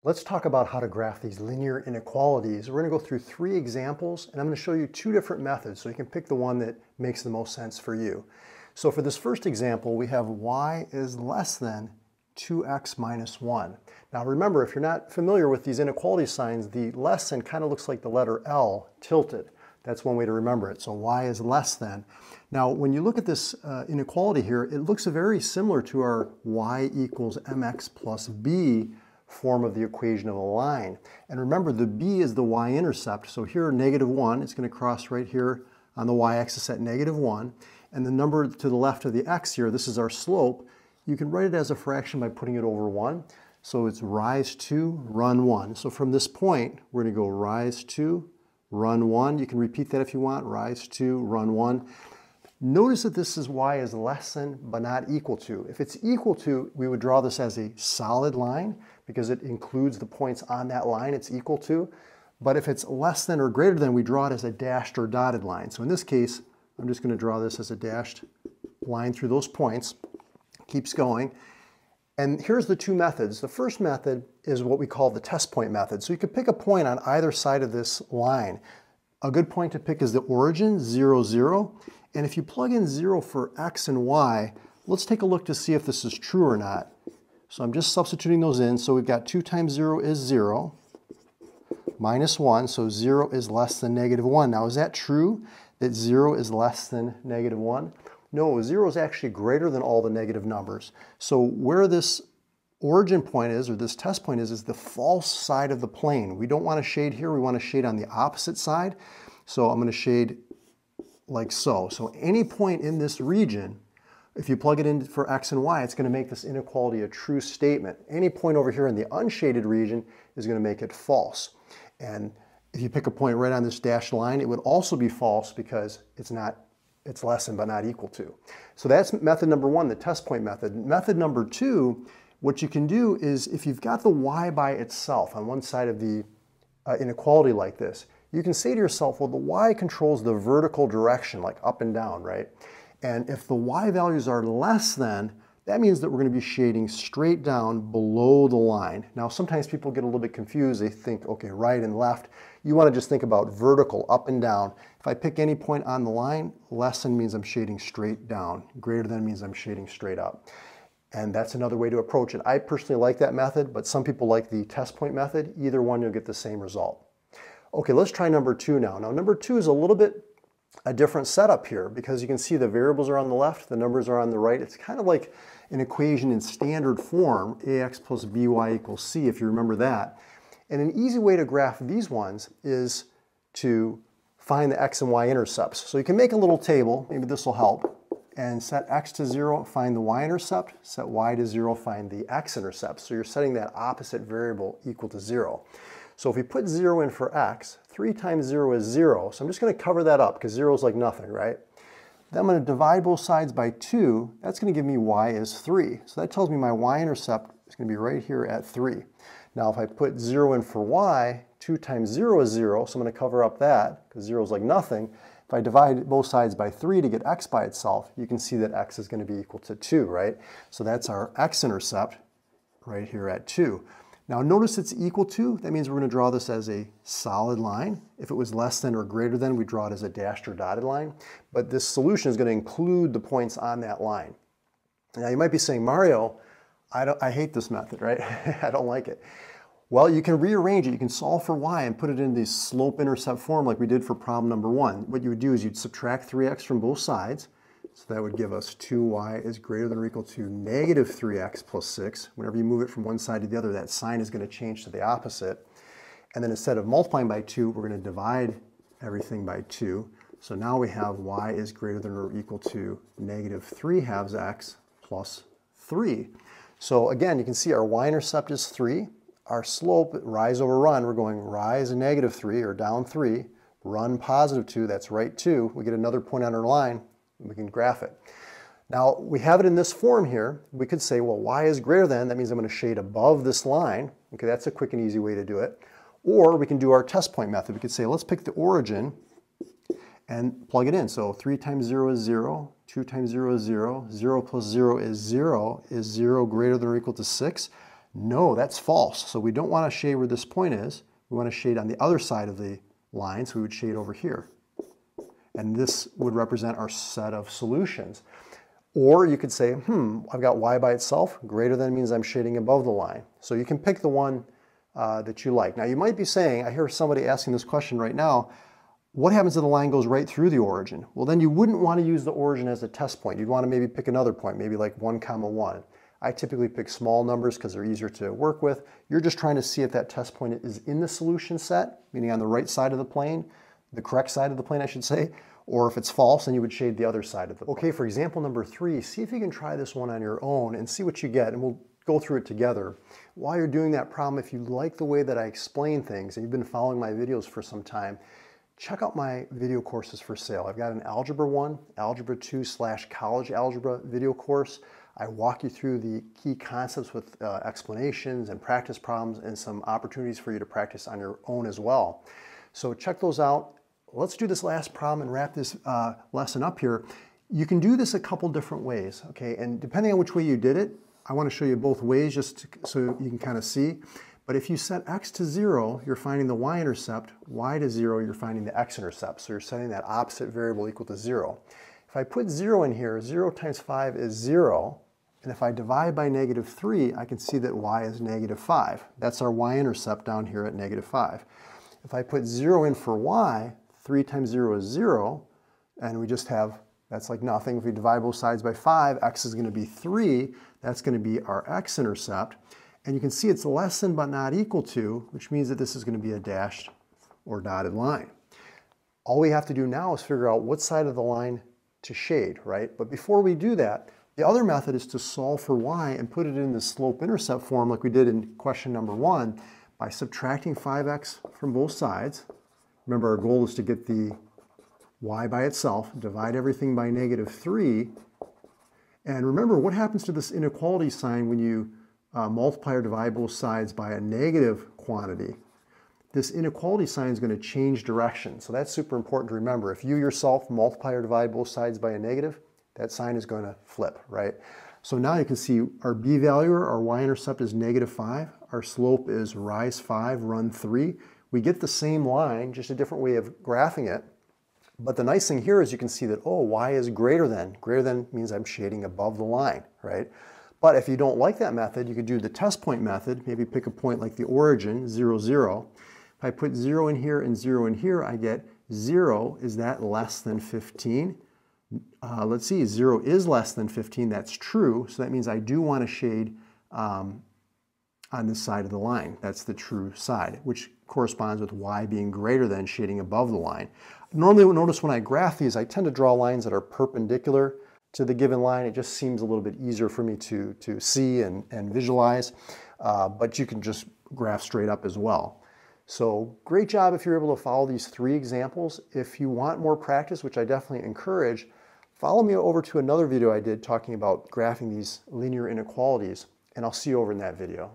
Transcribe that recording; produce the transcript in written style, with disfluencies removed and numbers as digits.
Let's talk about how to graph these linear inequalities. We're going to go through 3 examples, and I'm going to show you 2 different methods so you can pick the one that makes the most sense for you. So for this first example, we have y is less than 2x minus 1. Now remember, if you're not familiar with these inequality signs, the less than kind of looks like the letter L tilted. That's one way to remember it. So y is less than. Now when you look at this inequality here, it looks very similar to our y equals mx plus b form of the equation of a line. And remember, the b is the y-intercept. So here, -1, it's going to cross right here on the y-axis at -1. And the number to the left of the x here, this is our slope. You can write it as a fraction by putting it over 1. So it's rise 2, run 1. So from this point, we're going to go rise 2, run 1. You can repeat that if you want, rise 2, run 1. Notice that this is y is less than but not equal to. If it's equal to, we would draw this as a solid line because it includes the points on that line it's equal to. But if it's less than or greater than, we draw it as a dashed or dotted line. So in this case, I'm just going to draw this as a dashed line through those points. Keeps going. And here's the 2 methods. The first method is what we call the test point method. So you could pick a point on either side of this line. A good point to pick is the origin, 0, 0. And if you plug in 0 for x and y, let's take a look to see if this is true or not. So I'm just substituting those in. So we've got 2 times 0 is 0, minus 1, so 0 is less than -1. Now is that true, that 0 is less than -1? No, 0 is actually greater than all the negative numbers. So where this origin point is, or this test point is the false side of the plane. We don't want to shade here, we want to shade on the opposite side. So I'm going to shade like so. So any point in this region, if you plug it in for x and y, it's going to make this inequality a true statement. Any point over here in the unshaded region is going to make it false. And if you pick a point right on this dashed line, it would also be false because it's less than but not equal to. So that's method number 1, the test point method. Method number 2, what you can do is if you've got the y by itself on one side of the inequality like this, you can say to yourself, well, the y controls the vertical direction, like up and down, right? And if the y values are less than, that means that we're going to be shading straight down below the line. Now, sometimes people get a little bit confused. They think, okay, right and left. You want to just think about vertical, up and down. If I pick any point on the line, less than means I'm shading straight down. Greater than means I'm shading straight up. And that's another way to approach it. I personally like that method, but some people like the test point method. Either one, you'll get the same result. Okay, let's try number 2 now. Now, number 2 is a little bit a different setup here because you can see the variables are on the left, the numbers are on the right. It's kind of like an equation in standard form, ax plus by equals c, if you remember that. And an easy way to graph these ones is to find the x and y intercepts. So you can make a little table, maybe this will help, and set x to 0, find the y-intercept, set y to 0, find the x-intercept. So you're setting that opposite variable equal to 0. So if we put 0 in for x, 3 times 0 is 0. So I'm just going to cover that up because 0 is like nothing, right? Then I'm going to divide both sides by 2. That's going to give me y is 3. So that tells me my y-intercept is going to be right here at 3. Now if I put 0 in for y, 2 times 0 is 0. So I'm going to cover up that because 0 is like nothing. If I divide both sides by 3 to get x by itself, you can see that x is going to be equal to 2, right? So that's our x-intercept right here at 2. Now notice it's equal to, that means we're going to draw this as a solid line. If it was less than or greater than, we draw it as a dashed or dotted line. But this solution is going to include the points on that line. Now you might be saying, Mario, I hate this method, right? I don't like it. Well, you can rearrange it. You can solve for y and put it in the slope-intercept form like we did for problem number 1. What you would do is you'd subtract 3x from both sides. So that would give us 2y is greater than or equal to -3x plus 6. Whenever you move it from one side to the other, that sign is going to change to the opposite. And then instead of multiplying by 2, we're going to divide everything by 2. So now we have y is greater than or equal to -3 halves x plus 3. So again, you can see our y-intercept is 3. Our slope, rise over run, we're going rise -3 or down 3, run +2, that's right 2. We get another point on our line. We can graph it. Now, we have it in this form here. We could say, well, y is greater than, that means I'm going to shade above this line. Okay, that's a quick and easy way to do it. Or we can do our test point method. We could say, let's pick the origin and plug it in. So 3 times 0 is 0, 2 times 0 is 0, 0 plus 0 is 0 greater than or equal to 6? No, that's false. So we don't want to shade where this point is. We want to shade on the other side of the line, so we would shade over here. And this would represent our set of solutions. Or you could say, I've got y by itself. Greater than means I'm shading above the line. So you can pick the one that you like. Now you might be saying, I hear somebody asking this question right now, what happens if the line goes right through the origin? Well, then you wouldn't want to use the origin as a test point. You'd want to maybe pick another point, maybe like 1, 1. I typically pick small numbers because they're easier to work with. You're just trying to see if that test point is in the solution set, meaning on the right side of the plane, the correct side of the plane, I should say, or if it's false, then you would shade the other side of the plane. Okay, for example number 3, see if you can try this one on your own and see what you get, and we'll go through it together. While you're doing that problem, if you like the way that I explain things and you've been following my videos for some time, check out my video courses for sale. I've got an Algebra 1, Algebra 2/College Algebra video course. I walk you through the key concepts with explanations and practice problems and some opportunities for you to practice on your own as well. So check those out. Let's do this last problem and wrap this lesson up here. You can do this a couple different ways, okay? And depending on which way you did it, I want to show you both ways just so you can kind of see. But if you set x to 0, you're finding the y-intercept. Y to 0, you're finding the x-intercept. So you're setting that opposite variable equal to 0. If I put 0 in here, 0 times 5 is 0. And if I divide by -3, I can see that y is -5. That's our y-intercept down here at -5. If I put 0 in for y, 3 times 0 is 0. And we just have, that's like nothing. If we divide both sides by 5, x is going to be 3. That's going to be our x-intercept. And you can see it's less than but not equal to, which means that this is going to be a dashed or dotted line. All we have to do now is figure out what side of the line to shade, right? But before we do that, the other method is to solve for y and put it in the slope-intercept form like we did in question number 1 by subtracting 5x from both sides. Remember, our goal is to get the y by itself, divide everything by -3. And remember, what happens to this inequality sign when you multiply or divide both sides by a negative quantity? This inequality sign is going to change direction. So that's super important to remember. If you yourself multiply or divide both sides by a negative, that sign is going to flip, right? So now you can see our b value, our y-intercept is -5. Our slope is rise 5, run 3. We get the same line, just a different way of graphing it. But the nice thing here is you can see that, oh, y is greater than. Greater than means I'm shading above the line, right? But if you don't like that method, you could do the test point method. Maybe pick a point like the origin, 0, 0. If I put 0 in here and 0 in here, I get 0. Is that less than 15? Let's see, 0 is less than 15. That's true. So that means I do want to shade on this side of the line. That's the true side, which corresponds with y being greater than, shading above the line. Normally, notice when I graph these, I tend to draw lines that are perpendicular to the given line. It just seems a little bit easier for me to see and visualize, but you can just graph straight up as well. So great job if you're able to follow these 3 examples. If you want more practice, which I definitely encourage, follow me over to another video I did talking about graphing these linear inequalities, and I'll see you over in that video.